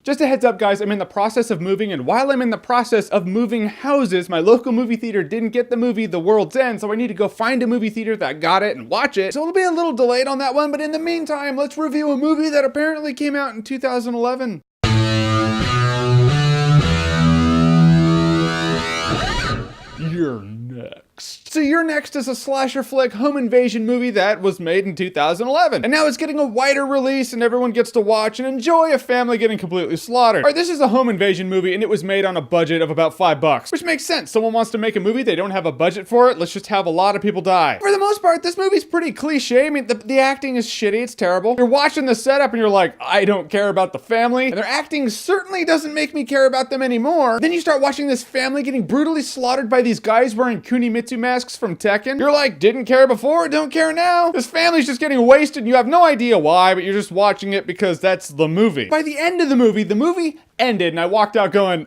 Just a heads up, guys, I'm in the process of moving, and while I'm in the process of moving houses, my local movie theater didn't get the movie The World's End, so I need to go find a movie theater that got it and watch it. So it'll be a little delayed on that one, but in the meantime, let's review a movie that apparently came out in 2011. You're next. So You're Next is a slasher flick home invasion movie that was made in 2011. And now it's getting a wider release and everyone gets to watch and enjoy a family getting completely slaughtered. Alright, this is a home invasion movie and it was made on a budget of about $5. Which makes sense. Someone wants to make a movie, they don't have a budget for it, let's just have a lot of people die. For the most part, this movie's pretty cliche. I mean, the acting is shitty, it's terrible. You're watching the setup and you're like, I don't care about the family. And their acting certainly doesn't make me care about them anymore. Then you start watching this family getting brutally slaughtered by these guys wearing Kunimitsu masks from Tekken. You're like, didn't care before, don't care now. This family's just getting wasted and you have no idea why, but you're just watching it because that's the movie. By the end of the movie ended and I walked out going,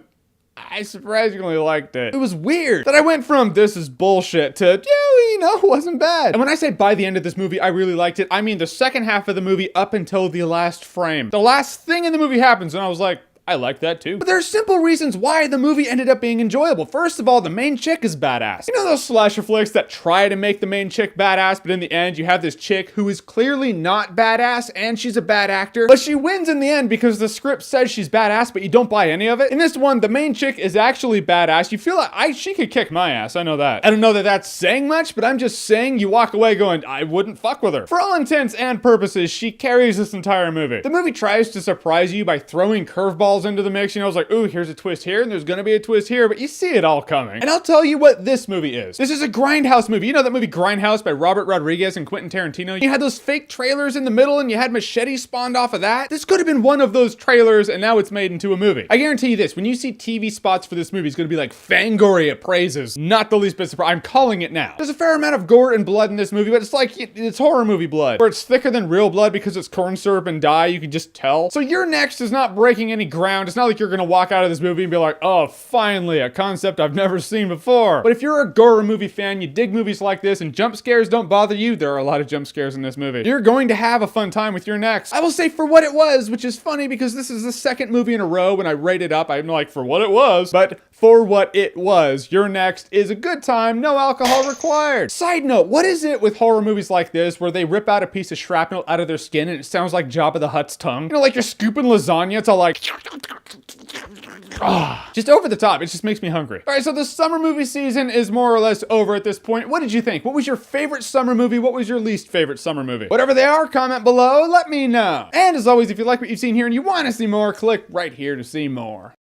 I surprisingly liked it. It was weird that I went from this is bullshit to, yeah, you know, it wasn't bad. And when I say by the end of this movie, I really liked it, I mean the second half of the movie up until the last frame. The last thing in the movie happens and I was like, I like that too. But there are simple reasons why the movie ended up being enjoyable. First of all, the main chick is badass. You know those slasher flicks that try to make the main chick badass, but in the end you have this chick who is clearly not badass and she's a bad actor, but she wins in the end because the script says she's badass, but you don't buy any of it. In this one, the main chick is actually badass. You feel like she could kick my ass, I know that. I don't know that that's saying much, but I'm just saying you walk away going, I wouldn't fuck with her. For all intents and purposes, she carries this entire movie. The movie tries to surprise you by throwing curveballs into the mix. You know, it's like, ooh, here's a twist here, and there's gonna be a twist here, but you see it all coming. And I'll tell you what this movie is. This is a grindhouse movie. You know that movie Grindhouse by Robert Rodriguez and Quentin Tarantino? You had those fake trailers in the middle, and you had machetes spawned off of that. This could have been one of those trailers, and now it's made into a movie. I guarantee you this, when you see TV spots for this movie, it's gonna be like Fangoria praises. Not the least bit surprised. I'm calling it now. There's a fair amount of gore and blood in this movie, but it's like, it's horror movie blood, where it's thicker than real blood because it's corn syrup and dye, you can just tell. So You're Next is not breaking any ground. It's not like you're gonna walk out of this movie and be like, oh, finally, a concept I've never seen before. But if you're a gore movie fan, you dig movies like this, and jump scares don't bother you, there are a lot of jump scares in this movie, you're going to have a fun time with You're Next. I will say for what it was, which is funny because this is the second movie in a row when I rate it up, I'm like, for what it was, but for what it was, You're Next is a good time, no alcohol required. Side note, what is it with horror movies like this where they rip out a piece of shrapnel out of their skin and it sounds like Jabba the Hutt's tongue? You know, like you're scooping lasagna, it's all like, just over the top. It just makes me hungry. All right, so the summer movie season is more or less over at this point. What did you think? What was your favorite summer movie? What was your least favorite summer movie? Whatever they are, comment below, let me know. And as always, if you like what you've seen here and you want to see more, click right here to see more.